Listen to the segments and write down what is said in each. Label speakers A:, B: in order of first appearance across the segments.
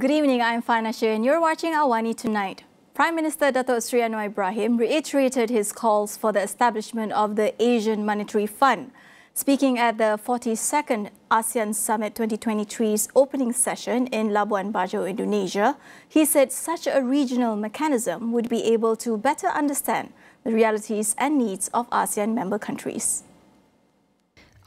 A: Good evening, I'm Fana Shah and you're watching AWANI Tonight. Prime Minister Dato' Sri Anwar Ibrahim reiterated his calls for the establishment of the Asian Monetary Fund. Speaking at the 42nd ASEAN Summit 2023's opening session in Labuan Bajo, Indonesia, he said such a regional mechanism would be able to better understand the realities and needs of ASEAN member countries.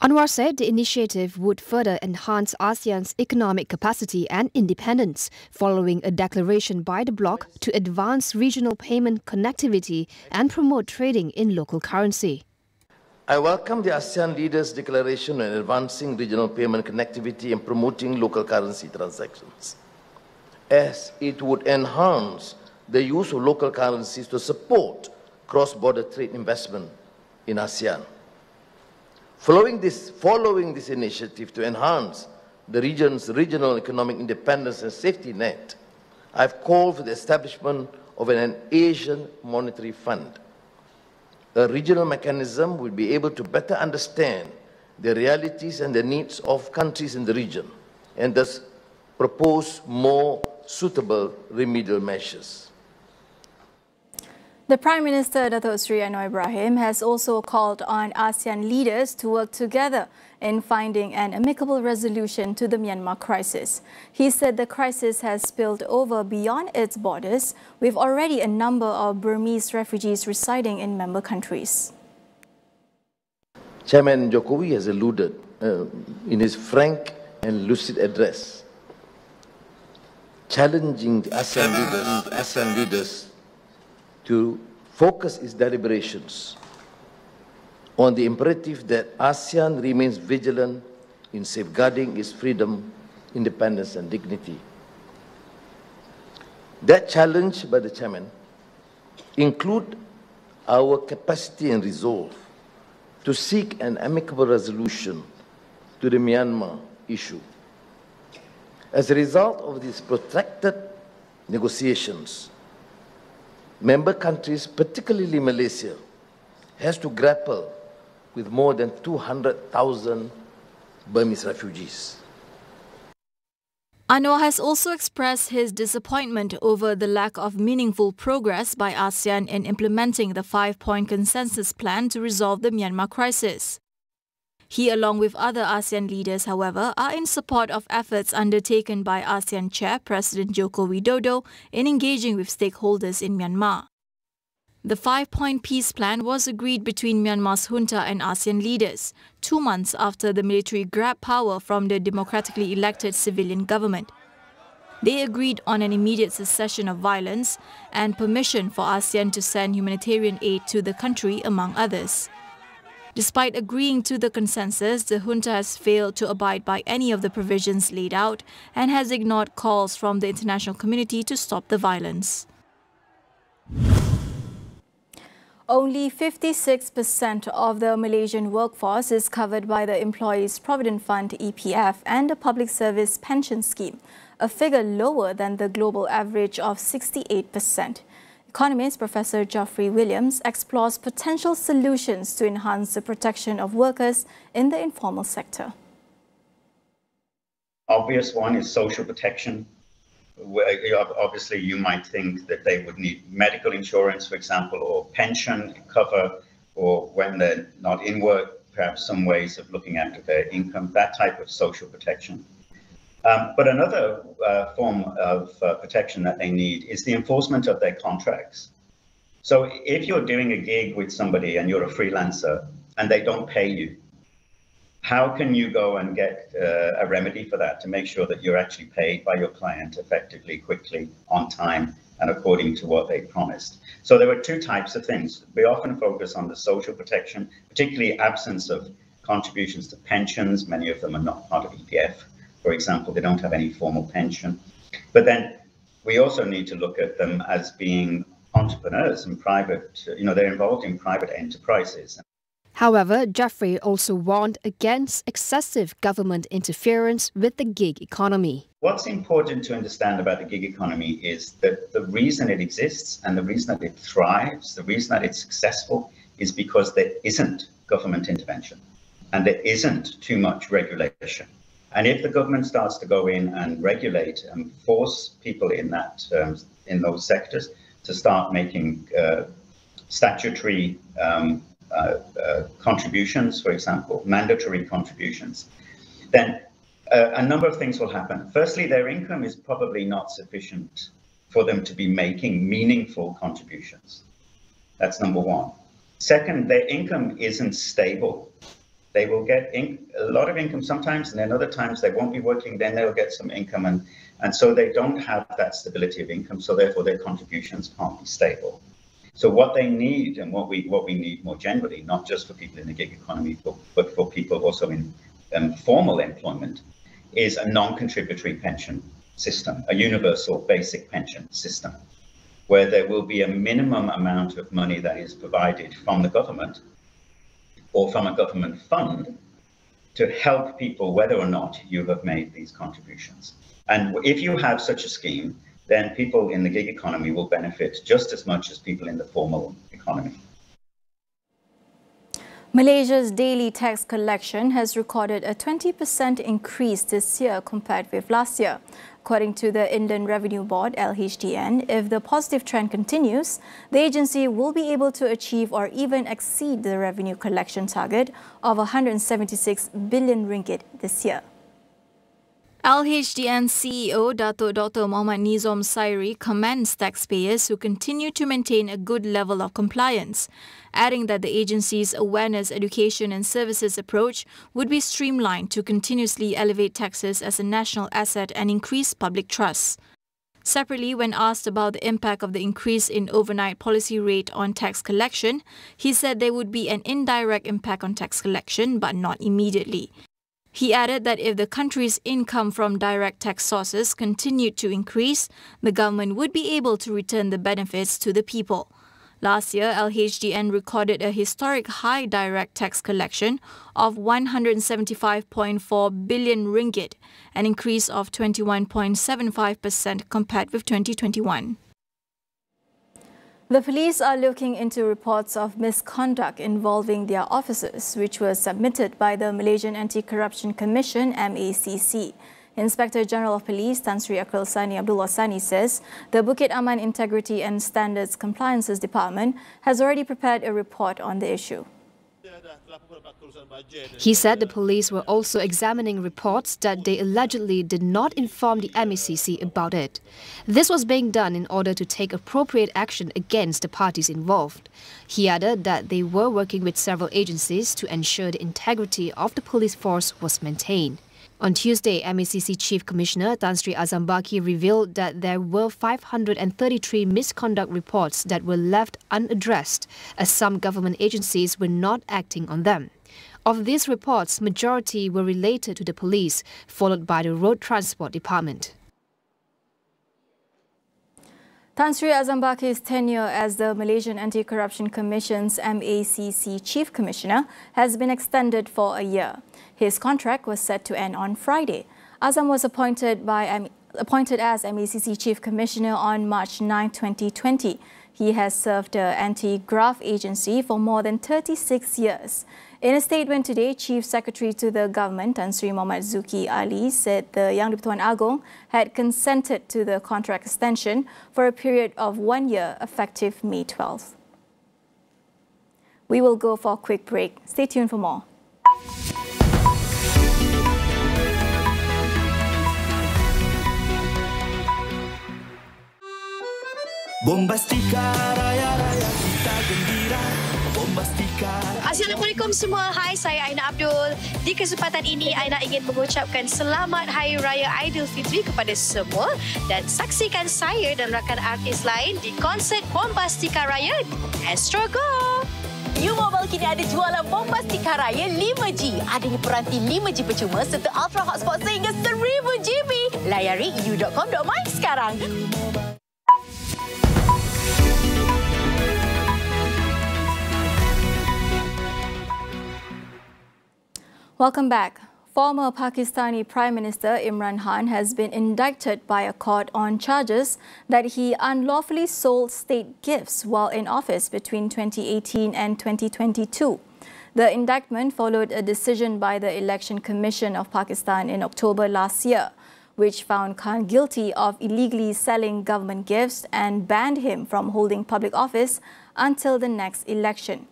B: Anwar said the initiative would further enhance ASEAN's economic capacity and independence, following a declaration by the bloc to advance regional payment connectivity and promote trading in local currency.
C: I welcome the ASEAN leaders' declaration on advancing regional payment connectivity and promoting local currency transactions, as it would enhance the use of local currencies to support cross-border trade investment in ASEAN. Following this initiative to enhance the region's regional economic independence and safety net, I've called for the establishment of an Asian Monetary Fund. A regional mechanism will be able to better understand the realities and the needs of countries in the region and thus propose more suitable remedial measures.
A: The Prime Minister Dato' Sri Anwar Ibrahim has also called on ASEAN leaders to work together in finding an amicable resolution to the Myanmar crisis. He said the crisis has spilled over beyond its borders, with already a number of Burmese refugees residing in member countries.
C: Chairman Jokowi has alluded in his frank and lucid address, challenging the ASEAN leaders to focus its deliberations on the imperative that ASEAN remains vigilant in safeguarding its freedom, independence and dignity. That challenge by the chairman include our capacity and resolve to seek an amicable resolution to the Myanmar issue. As a result of these protracted negotiations, member countries, particularly Malaysia, has to grapple with more than 200,000 Burmese refugees.
A: Anwar has also expressed his disappointment over the lack of meaningful progress by ASEAN in implementing the 5-point consensus plan to resolve the Myanmar crisis. He, along with other ASEAN leaders, however, are in support of efforts undertaken by ASEAN Chair President Joko Widodo in engaging with stakeholders in Myanmar. The 5-point peace plan was agreed between Myanmar's junta and ASEAN leaders, 2 months after the military grabbed power from the democratically elected civilian government. They agreed on an immediate cessation of violence and permission for ASEAN to send humanitarian aid to the country, among others. Despite agreeing to the consensus, the junta has failed to abide by any of the provisions laid out and has ignored calls from the international community to stop the violence. Only 56% of the Malaysian workforce is covered by the Employees Provident Fund (EPF) and the Public Service Pension Scheme, a figure lower than the global average of 68%. Economist Professor Geoffrey Williams explores potential solutions to enhance the protection of workers in the informal sector.
D: Obvious one is social protection. Obviously, you might think that they would need medical insurance, for example, or pension cover, or when they're not in work, perhaps some ways of looking after their income, that type of social protection. But another form of protection that they need is the enforcement of their contracts. So if you're doing a gig with somebody and you're a freelancer and they don't pay you, how can you go and get a remedy for that to make sure that you're actually paid by your client effectively, quickly, on time, and according to what they promised? So there were two types of things. We often focus on the social protection, particularly absence of contributions to pensions. Many of them are not part of EPF. For example, they don't have any formal pension. But then we also need to look at them as being entrepreneurs and private, they're involved in private enterprises.
B: However, Geoffrey also warned against excessive government interference with the gig economy.
D: What's important to understand about the gig economy is that the reason it exists and the reason that it thrives, the reason that it's successful, is because there isn't government intervention and there isn't too much regulation. And if the government starts to go in and regulate and force people in those sectors to start making statutory contributions, for example, mandatory contributions, then a number of things will happen. Firstly, their income is probably not sufficient for them to be making meaningful contributions. That's number one. Second, their income isn't stable. They will get a lot of income sometimes, and then other times they won't be working, then they'll get some income, and so they don't have that stability of income, so therefore their contributions can't be stable. So what they need, and what we need more generally, not just for people in the gig economy, but for people also in formal employment, is a non-contributory pension system, a universal basic pension system, where there will be a minimum amount of money that is provided from the government or from a government fund to help people whether or not you have made these contributions. And if you have such a scheme, then people in the gig economy will benefit just as much as people in the formal economy.
A: Malaysia's daily tax collection has recorded a 20% increase this year compared with last year. According to the Indian Revenue Board, LHDN, if the positive trend continues, the agency will be able to achieve or even exceed the revenue collection target of 176 billion ringgit this year. LHDN CEO Dr. Muhammad Nizam Sairi commends taxpayers who continue to maintain a good level of compliance, adding that the agency's awareness, education and services approach would be streamlined to continuously elevate taxes as a national asset and increase public trust. Separately, when asked about the impact of the increase in overnight policy rate on tax collection, he said there would be an indirect impact on tax collection, but not immediately. He added that if the country's income from direct tax sources continued to increase, the government would be able to return the benefits to the people. Last year, LHDN recorded a historic high direct tax collection of 175.4 billion ringgit, an increase of 21.75% compared with 2021. The police are looking into reports of misconduct involving their officers, which were submitted by the Malaysian Anti-Corruption Commission, MACC. Inspector General of Police Tan Sri Akral Sani Abdullah Sani says the Bukit Aman Integrity and Standards Compliances Department has already prepared a report on the issue.
B: He said the police were also examining reports that they allegedly did not inform the MACC about it. This was being done in order to take appropriate action against the parties involved. He added that they were working with several agencies to ensure the integrity of the police force was maintained. On Tuesday, MACC Chief Commissioner Tan Sri Azam Baki revealed that there were 533 misconduct reports that were left unaddressed, as some government agencies were not acting on them. Of these reports, majority were related to the police, followed by the Road Transport Department.
A: Tan Sri Azam Baki's tenure as the Malaysian Anti-Corruption Commission's MACC Chief Commissioner has been extended for a year. His contract was set to end on Friday. Azam was appointed as MACC Chief Commissioner on March 9, 2020. He has served the anti-graft agency for more than 36 years. In a statement today, Chief Secretary to the Government, Tan Sri Muhammad Zuki Ali, said the Yang di-Pertuan Agong had consented to the contract extension for a period of 1 year effective May 12th. We will go for a quick break. Stay tuned for more.
E: Bombastika raya-raya kita gembira. Bombastika.
F: Assalamualaikum semua. Hai, saya Aina Abdul. Di kesempatan ini Aina ingin mengucapkan selamat Hari Raya Aidilfitri kepada semua dan saksikan saya dan rakan artis lain di konsert Bombastika Raya Astro Go.
G: U Mobile kini ada jualan Bombastika Raya 5G. Adanya peranti 5G percuma serta Ultra Hotspot sehingga 1000 GB. Layari u.com.my sekarang.
A: Welcome back. Former Pakistani Prime Minister Imran Khan has been indicted by a court on charges that he unlawfully sold state gifts while in office between 2018 and 2022. The indictment followed a decision by the Election Commission of Pakistan in October last year, which found Khan guilty of illegally selling government gifts and banned him from holding public office until the next election.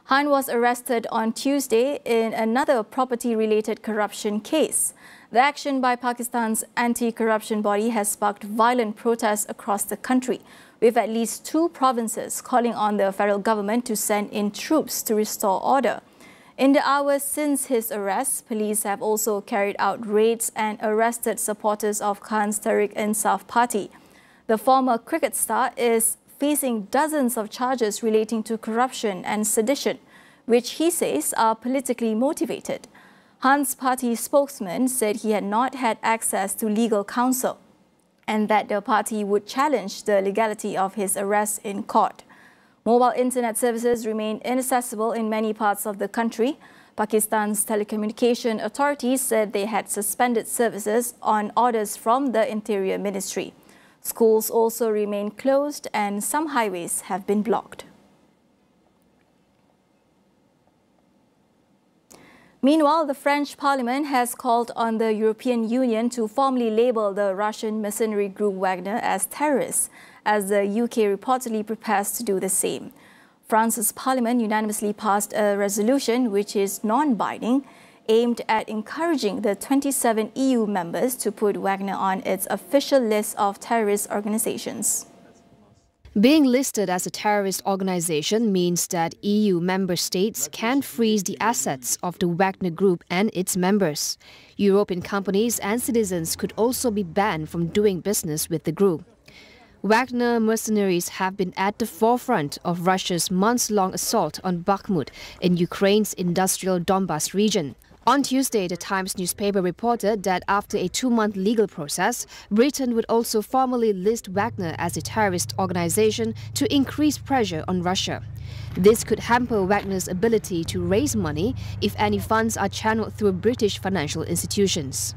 A: Khan was arrested on Tuesday in another property-related corruption case. The action by Pakistan's anti-corruption body has sparked violent protests across the country, with at least 2 provinces calling on the federal government to send in troops to restore order. In the hours since his arrest, police have also carried out raids and arrested supporters of Khan's Tehreek-e-Insaf party. The former cricket star is facing dozens of charges relating to corruption and sedition, which he says are politically motivated. Khan's party spokesman said he had not had access to legal counsel and that the party would challenge the legality of his arrest in court. Mobile internet services remain inaccessible in many parts of the country. Pakistan's telecommunication authorities said they had suspended services on orders from the Interior Ministry. Schools also remain closed and some highways have been blocked. Meanwhile, the French Parliament has called on the European Union to formally label the Russian mercenary group Wagner as terrorists, as the UK reportedly prepares to do the same. France's Parliament unanimously passed a resolution which is non-binding, aimed at encouraging the 27 EU members to put Wagner on its official list of terrorist organizations.
B: Being listed as a terrorist organization means that EU member states can freeze the assets of the Wagner Group and its members. European companies and citizens could also be banned from doing business with the group. Wagner mercenaries have been at the forefront of Russia's months-long assault on Bakhmut in Ukraine's industrial Donbas region. On Tuesday, the Times newspaper reported that after a 2-month legal process, Britain would also formally list Wagner as a terrorist organization to increase pressure on Russia. This could hamper Wagner's ability to raise money if any funds are channeled through British financial institutions.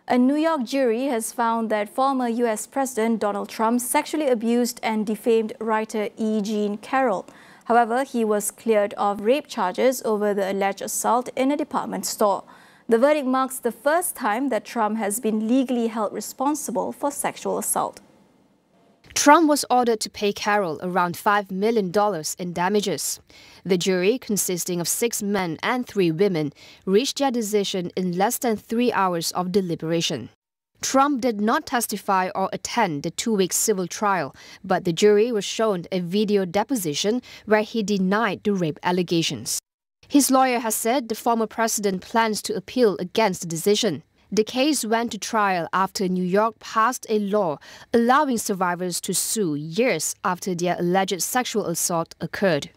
A: A New York jury has found that former U.S. President Donald Trump sexually abused and defamed writer E. Jean Carroll. However, he was cleared of rape charges over the alleged assault in a department store. The verdict marks the first time that Trump has been legally held responsible for sexual assault.
B: Trump was ordered to pay Carroll around $5 million in damages. The jury, consisting of 6 men and 3 women, reached their decision in less than 3 hours of deliberation. Trump did not testify or attend the 2-week civil trial, but the jury was shown a video deposition where he denied the rape allegations. His lawyer has said the former president plans to appeal against the decision. The case went to trial after New York passed a law allowing survivors to sue years after their alleged sexual assault occurred.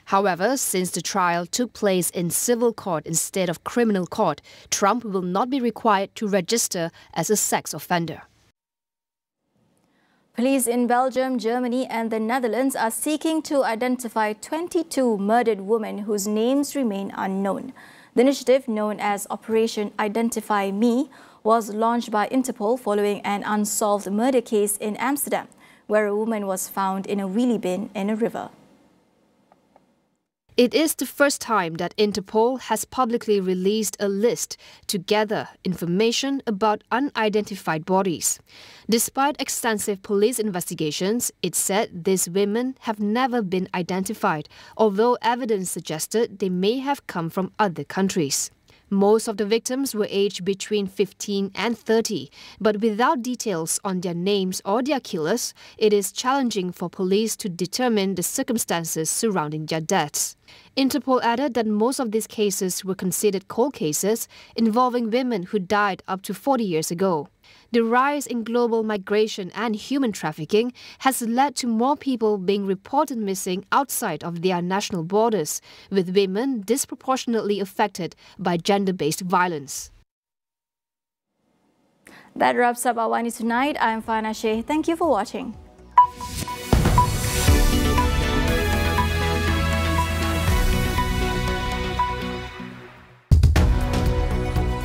B: However, since the trial took place in civil court instead of criminal court, Trump will not be required to register as a sex offender.
A: Police in Belgium, Germany and the Netherlands are seeking to identify 22 murdered women whose names remain unknown. The initiative, known as Operation Identify Me, was launched by Interpol following an unsolved murder case in Amsterdam, where a woman was found in a wheelie bin in a river.
B: It is the first time that Interpol has publicly released a list to gather information about unidentified bodies. Despite extensive police investigations, it said these women have never been identified, although evidence suggested they may have come from other countries. Most of the victims were aged between 15 and 30, but without details on their names or their killers, it is challenging for police to determine the circumstances surrounding their deaths. Interpol added that most of these cases were considered cold cases involving women who died up to 40 years ago. The rise in global migration and human trafficking has led to more people being reported missing outside of their national borders, with women disproportionately affected by gender-based violence.
A: That wraps up AWANI tonight. I'm Fana Sheikh. Thank you for watching.